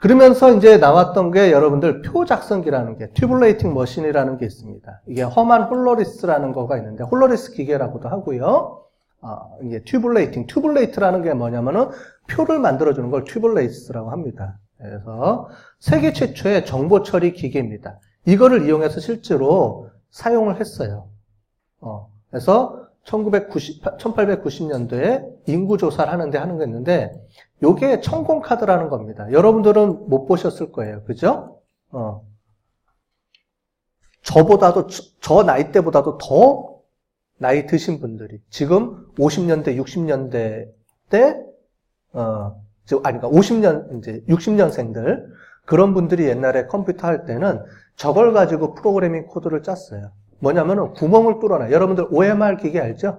그러면서 이제 나왔던 게 여러분들 표 작성기라는 게 튜블레이팅 머신이라는 게 있습니다. 이게 허만 홀러리스라는 거가 있는데 홀러리스 기계라고도 하고요. 이게 튜블레이트라는 게 뭐냐면은 표를 만들어주는 걸 튜블레이스라고 합니다. 그래서 세계 최초의 정보 처리 기계입니다. 이거를 이용해서 실제로 사용을 했어요. 그래서 1890년도에 인구 조사를 하는데 하는 거 있는데, 요게 천공카드라는 겁니다. 여러분들은 못 보셨을 거예요. 그죠? 저 나이 때보다도 더 나이 드신 분들이, 지금 50년대, 60년대 때, 그러니까 60년생들, 그런 분들이 옛날에 컴퓨터 할 때는 저걸 가지고 프로그래밍 코드를 짰어요. 뭐냐면은 구멍을 뚫어놔요. 여러분들 OMR 기계 알죠?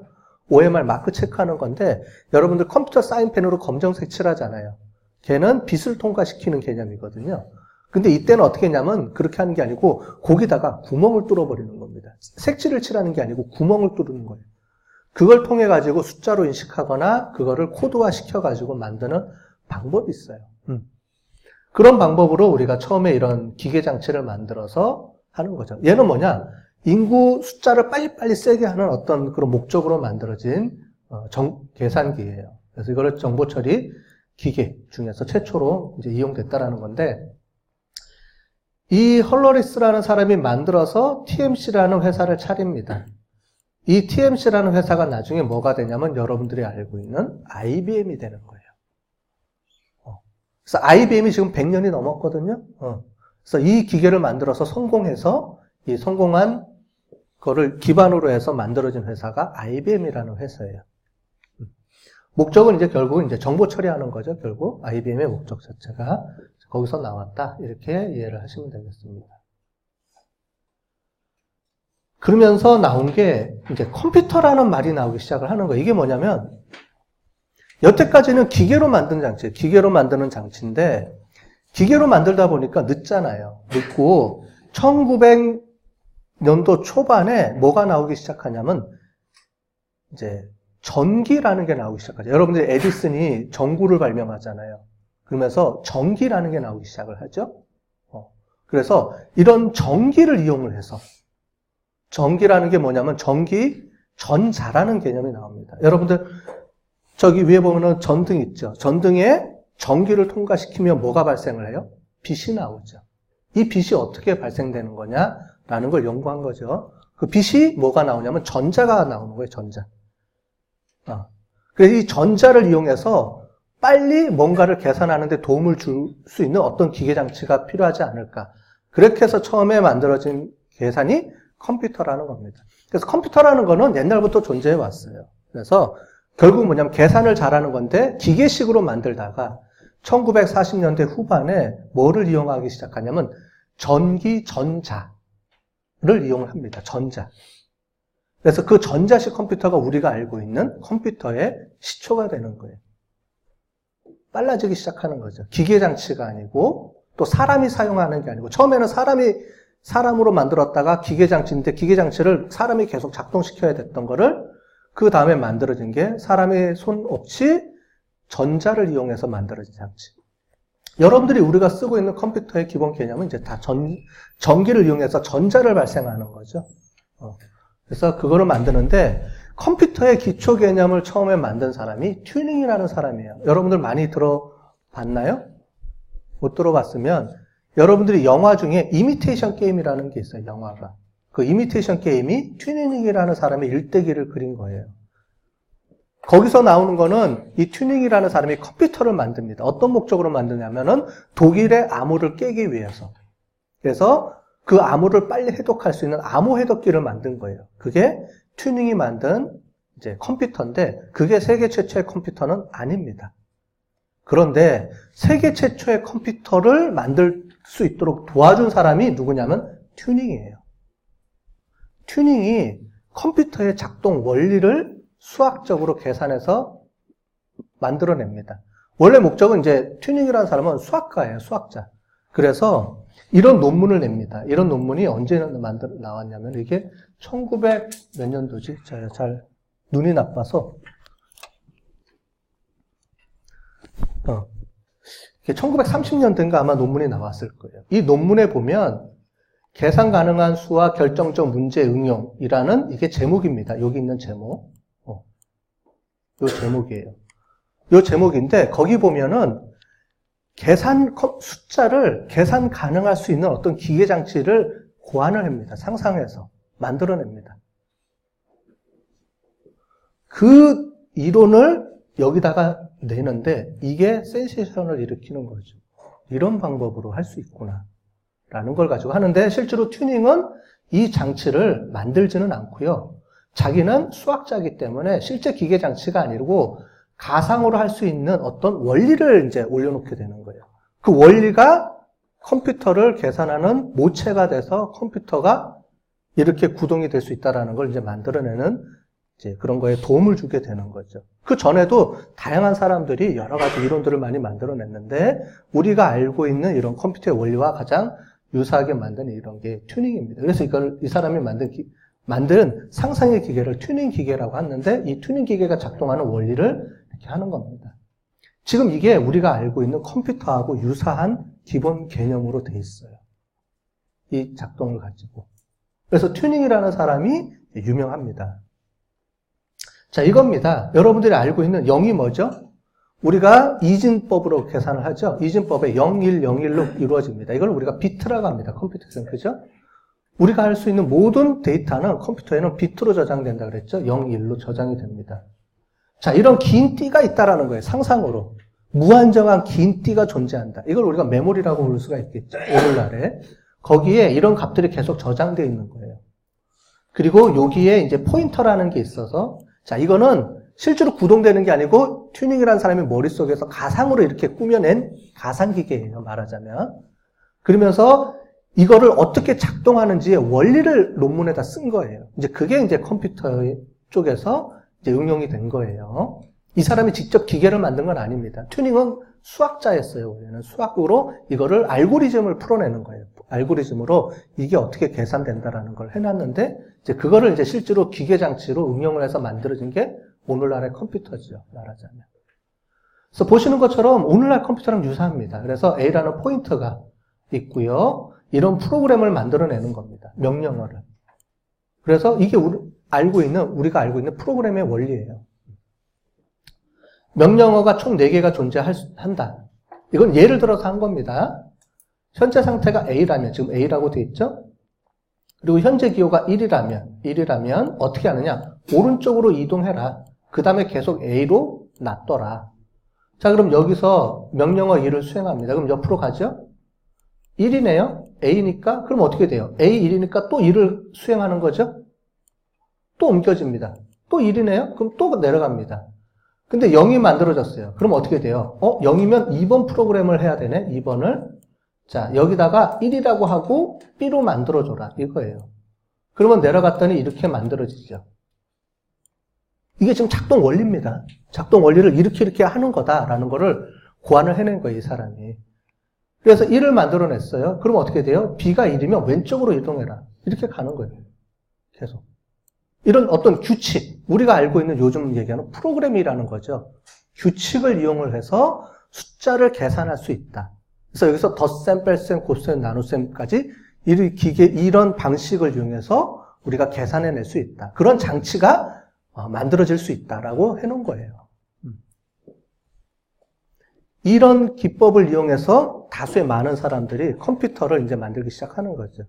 OMR 마크 체크하는 건데, 여러분들 컴퓨터 사인펜으로 검정색 칠하잖아요. 걔는 빛을 통과시키는 개념이거든요. 근데 이때는 어떻게 했냐면 그렇게 하는 게 아니고 거기다가 구멍을 뚫어버리는 겁니다. 색칠을 칠하는 게 아니고 구멍을 뚫는 거예요. 그걸 통해 가지고 숫자로 인식하거나 그거를 코드화 시켜 가지고 만드는 방법이 있어요. 그런 방법으로 우리가 처음에 이런 기계 장치를 만들어서 하는 거죠. 얘는 뭐냐? 인구 숫자를 빨리빨리 세게 하는 어떤 그런 목적으로 만들어진 계산기예요. 그래서 이거를 정보 처리 기계 중에서 최초로 이제 이용됐다라는 건데, 이 헐러리스라는 사람이 만들어서 TMC라는 회사를 차립니다. 이 TMC라는 회사가 나중에 뭐가 되냐면 여러분들이 알고 있는 IBM이 되는 거예요. 그래서 IBM이 지금 100년이 넘었거든요. 그래서 이 기계를 만들어서 성공해서 이 성공한 거를 기반으로 해서 만들어진 회사가 IBM이라는 회사예요. 목적은 이제 결국 이제 정보 처리하는 거죠. 결국 IBM의 목적 자체가 거기서 나왔다. 이렇게 이해를 하시면 되겠습니다. 그러면서 나온 게 이제 컴퓨터라는 말이 나오기 시작을 하는 거예요. 이게 뭐냐면 여태까지는 기계로 만든 장치, 기계로 만드는 장치인데 기계로 만들다 보니까 늦잖아요. 늦고 1900년도 초반에 뭐가 나오기 시작하냐면 이제 전기라는 게 나오기 시작하죠. 여러분들 에디슨이 전구를 발명하잖아요. 그러면서 전기라는 게 나오기 시작을 하죠. 그래서 이런 전기를 이용을 해서 전기라는 게 뭐냐면 전자라는 개념이 나옵니다. 여러분들 저기 위에 보면은 전등 있죠. 전등에 전기를 통과시키면 뭐가 발생을 해요? 빛이 나오죠. 이 빛이 어떻게 발생되는 거냐라는 걸 연구한 거죠. 그 빛이 뭐가 나오냐면 전자가 나오는 거예요. 전자. 그래서 이 전자를 이용해서 빨리 뭔가를 계산하는데 도움을 줄 수 있는 어떤 기계 장치가 필요하지 않을까. 그렇게 해서 처음에 만들어진 계산이 컴퓨터라는 겁니다. 그래서 컴퓨터라는 거는 옛날부터 존재해 왔어요. 그래서 결국 뭐냐면 계산을 잘하는 건데 기계식으로 만들다가 1940년대 후반에 뭐를 이용하기 시작하냐면 전기, 전자를 이용을 합니다. 전자. 그래서 그 전자식 컴퓨터가 우리가 알고 있는 컴퓨터의 시초가 되는 거예요. 빨라지기 시작하는 거죠. 기계 장치가 아니고 또 사람이 사용하는 게 아니고 처음에는 사람으로 만들었다가 기계 장치인데 기계 장치를 사람이 계속 작동시켜야 됐던 거를 그 다음에 만들어진 게 사람의 손 없이 전자를 이용해서 만들어진 장치. 여러분들이 우리가 쓰고 있는 컴퓨터의 기본 개념은 이제 다 전기를 이용해서 전자를 발생하는 거죠. 그래서 그거를 만드는데 컴퓨터의 기초 개념을 처음에 만든 사람이 튜닝이라는 사람이에요. 여러분들 많이 들어봤나요? 못 들어봤으면 여러분들이 영화 중에 이미테이션 게임이라는 게 있어요. 영화가. 그 이미테이션 게임이 튜닝이라는 사람의 일대기를 그린 거예요. 거기서 나오는 거는 이 튜닝이라는 사람이 컴퓨터를 만듭니다. 어떤 목적으로 만드냐면은 독일의 암호를 깨기 위해서. 그래서 그 암호를 빨리 해독할 수 있는 암호 해독기를 만든 거예요. 그게 튜닝이 만든 이제 컴퓨터인데 그게 세계 최초의 컴퓨터는 아닙니다. 그런데 세계 최초의 컴퓨터를 만들 수 있도록 도와준 사람이 누구냐면 튜닝이에요. 튜닝이 컴퓨터의 작동 원리를 수학적으로 계산해서 만들어냅니다. 원래 목적은 이제 튜닝이라는 사람은 수학가예요. 수학자. 그래서 이런 논문을 냅니다. 이런 논문이 언제 나왔냐면 이게 1900 몇 년도지? 잘 눈이 나빠서 1930년대인가 아마 논문이 나왔을 거예요. 이 논문에 보면 계산 가능한 수와 결정적 문제 응용이라는 이게 제목입니다. 여기 있는 제목. 요 제목이에요. 요 제목인데 거기 보면은 숫자를 계산 가능할 수 있는 어떤 기계 장치를 고안을 합니다. 상상해서 만들어냅니다. 그 이론을 여기다가 내는데 이게 센세이션을 일으키는 거죠. 이런 방법으로 할 수 있구나 라는 걸 가지고 하는데 실제로 튜닝은 이 장치를 만들지는 않고요. 자기는 수학자이기 때문에 실제 기계 장치가 아니고 가상으로 할 수 있는 어떤 원리를 이제 올려놓게 되는 거예요. 그 원리가 컴퓨터를 계산하는 모체가 돼서 컴퓨터가 이렇게 구동이 될 수 있다는 걸 이제 만들어내는 이제 그런 거에 도움을 주게 되는 거죠. 그 전에도 다양한 사람들이 여러 가지 이론들을 많이 만들어냈는데 우리가 알고 있는 이런 컴퓨터의 원리와 가장 유사하게 만든 이런 게 튜닝입니다. 그래서 이 사람이 만든 상상의 기계를 튜닝 기계라고 하는데 이 튜닝 기계가 작동하는 원리를 이렇게 하는 겁니다. 지금 이게 우리가 알고 있는 컴퓨터하고 유사한 기본 개념으로 돼 있어요. 이 작동을 가지고. 그래서 튜닝이라는 사람이 유명합니다. 자, 이겁니다. 여러분들이 알고 있는 0이 뭐죠? 우리가 이진법으로 계산을 하죠. 이진법에 0101로 이루어집니다. 이걸 우리가 비트라고 합니다. 컴퓨터에서는. 그죠? 우리가 할 수 있는 모든 데이터는 컴퓨터에는 비트로 저장된다 그랬죠? 01로 저장이 됩니다. 자, 이런 긴 띠가 있다라는 거예요. 상상으로. 무한정한 긴 띠가 존재한다. 이걸 우리가 메모리라고 부를 수가 있겠죠. 오늘날에. 거기에 이런 값들이 계속 저장되어 있는 거예요. 그리고 여기에 이제 포인터라는 게 있어서 자, 이거는 실제로 구동되는 게 아니고 튜닝이라는 사람이 머릿속에서 가상으로 이렇게 꾸며낸 가상기계예요. 말하자면. 그러면서 이거를 어떻게 작동하는지의 원리를 논문에다 쓴 거예요. 이제 그게 이제 컴퓨터 쪽에서 이제 응용이 된 거예요. 이 사람이 직접 기계를 만든 건 아닙니다. 튜닝은 수학자였어요. 원래는 수학으로 이거를 알고리즘을 풀어내는 거예요. 알고리즘으로 이게 어떻게 계산된다라는 걸 해놨는데 이제 그거를 이제 실제로 기계 장치로 응용을 해서 만들어진 게 오늘날의 컴퓨터죠. 말하자면. 그래서 보시는 것처럼 오늘날 컴퓨터랑 유사합니다. 그래서 A라는 포인터가 있고요. 이런 프로그램을 만들어내는 겁니다. 명령어를. 그래서 이게 우리가 알고 있는 프로그램의 원리예요. 명령어가 총 4개가 존재한다. 이건 예를 들어서 한 겁니다. 현재 상태가 A라면, 지금 A라고 돼 있죠? 그리고 현재 기호가 1이라면 어떻게 하느냐? 오른쪽으로 이동해라. 그 다음에 계속 A로 놔둬라. 자, 그럼 여기서 명령어 1을 수행합니다. 그럼 옆으로 가죠? 1이네요? A니까? 그럼 어떻게 돼요? A1이니까 또 1을 수행하는 거죠? 또 옮겨집니다. 또 1이네요? 그럼 또 내려갑니다. 근데 0이 만들어졌어요. 그럼 어떻게 돼요? 0이면 2번 프로그램을 해야 되네? 2번을. 자, 여기다가 1이라고 하고 B로 만들어줘라. 이거예요. 그러면 내려갔더니 이렇게 만들어지죠. 이게 지금 작동 원리입니다. 작동 원리를 이렇게 하는 거다라는 거를 고안을 해낸 거예요, 이 사람이. 그래서 1을 만들어냈어요. 그럼 어떻게 돼요? B가 1이면 왼쪽으로 이동해라. 이렇게 가는 거예요. 계속. 이런 어떤 규칙, 우리가 알고 있는 요즘 얘기하는 프로그램이라는 거죠. 규칙을 이용을 해서 숫자를 계산할 수 있다. 그래서 여기서 덧셈, 뺄셈, 곱셈, 나눗셈까지 이런 방식을 이용해서 우리가 계산해낼 수 있다. 그런 장치가 만들어질 수 있다라고 해놓은 거예요. 이런 기법을 이용해서 다수의 많은 사람들이 컴퓨터를 이제 만들기 시작하는 거죠.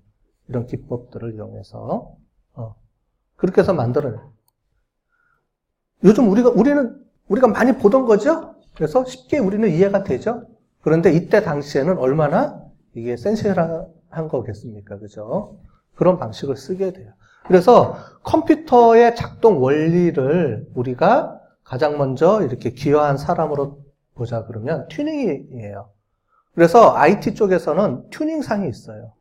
이런 기법들을 이용해서. 그렇게 해서 만들어요. 요즘 우리가 많이 보던 거죠? 그래서 쉽게 우리는 이해가 되죠? 그런데 이때 당시에는 얼마나 이게 센세이션한 거겠습니까? 그죠? 그런 방식을 쓰게 돼요. 그래서 컴퓨터의 작동 원리를 우리가 가장 먼저 이렇게 기여한 사람으로 보자 그러면 튜닝이에요. 그래서 IT 쪽에서는 튜닝상이 있어요.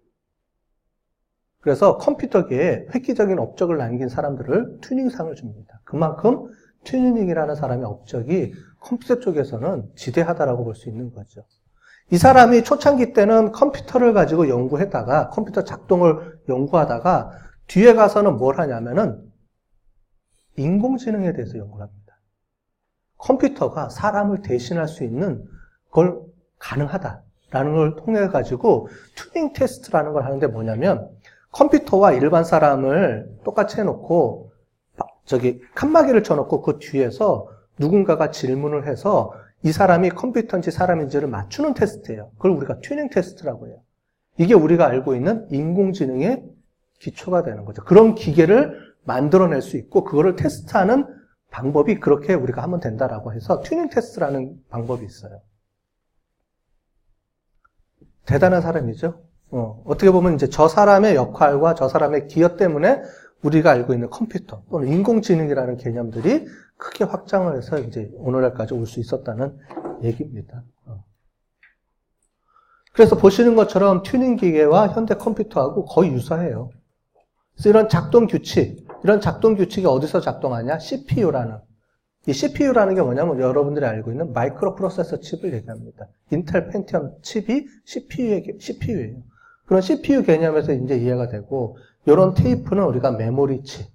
그래서 컴퓨터계에 획기적인 업적을 남긴 사람들을 튜닝상을 줍니다. 그만큼 튜닝이라는 사람의 업적이 컴퓨터 쪽에서는 지대하다라고 볼 수 있는 거죠. 이 사람이 초창기 때는 컴퓨터를 가지고 연구했다가 컴퓨터 작동을 연구하다가 뒤에 가서는 뭘 하냐면은 인공지능에 대해서 연구를 합니다. 컴퓨터가 사람을 대신할 수 있는 걸 가능하다라는 걸 통해 가지고 튜닝 테스트라는 걸 하는데 뭐냐면 컴퓨터와 일반 사람을 똑같이 해놓고 칸막이를 쳐놓고 그 뒤에서 누군가가 질문을 해서 이 사람이 컴퓨터인지 사람인지를 맞추는 테스트예요. 그걸 우리가 튜닝 테스트라고 해요. 이게 우리가 알고 있는 인공지능의 기초가 되는 거죠. 그런 기계를 만들어낼 수 있고 그거를 테스트하는 방법이 그렇게 우리가 하면 된다라고 해서 튜닝 테스트라는 방법이 있어요. 대단한 사람이죠. 어떻게 보면 이제 저 사람의 역할과 저 사람의 기여 때문에 우리가 알고 있는 컴퓨터 또는 인공지능이라는 개념들이 크게 확장을 해서 이제 오늘날까지 올 수 있었다는 얘기입니다. 그래서 보시는 것처럼 튜닝 기계와 현대 컴퓨터하고 거의 유사해요. 그래서 이런 작동 규칙이 어디서 작동하냐? CPU라는. 이 CPU라는 게 뭐냐면 여러분들이 알고 있는 마이크로 프로세서 칩을 얘기합니다. 인텔 펜티엄 칩이 CPU예요. 그런 CPU 개념에서 이제 이해가 되고, 이런 테이프는 우리가 메모리 칩,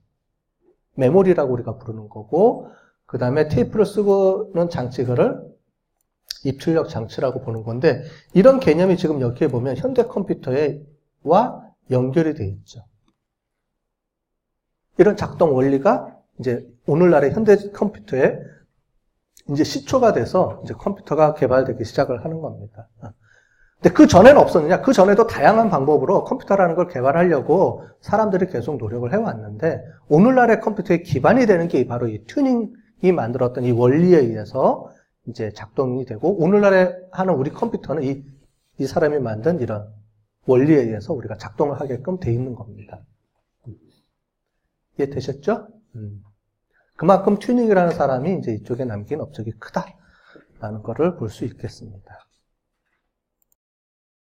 메모리라고 우리가 부르는 거고, 그 다음에 테이프를 쓰고는 장치, 그를 입출력 장치라고 보는 건데, 이런 개념이 지금 여기에 보면 현대 컴퓨터와 연결이 되어 있죠. 이런 작동 원리가 이제 오늘날의 현대 컴퓨터에 이제 시초가 돼서 이제 컴퓨터가 개발되기 시작을 하는 겁니다. 근데 그 전에는 없었느냐? 그 전에도 다양한 방법으로 컴퓨터라는 걸 개발하려고 사람들이 계속 노력을 해왔는데, 오늘날의 컴퓨터의 기반이 되는 게 바로 이 튜닝이 만들었던 이 원리에 의해서 이제 작동이 되고, 오늘날에 하는 우리 컴퓨터는 이 사람이 만든 이런 원리에 의해서 우리가 작동을 하게끔 돼 있는 겁니다. 이해되셨죠? 그만큼 튜닝이라는 사람이 이제 이쪽에 남긴 업적이 크다라는 거를 볼 수 있겠습니다.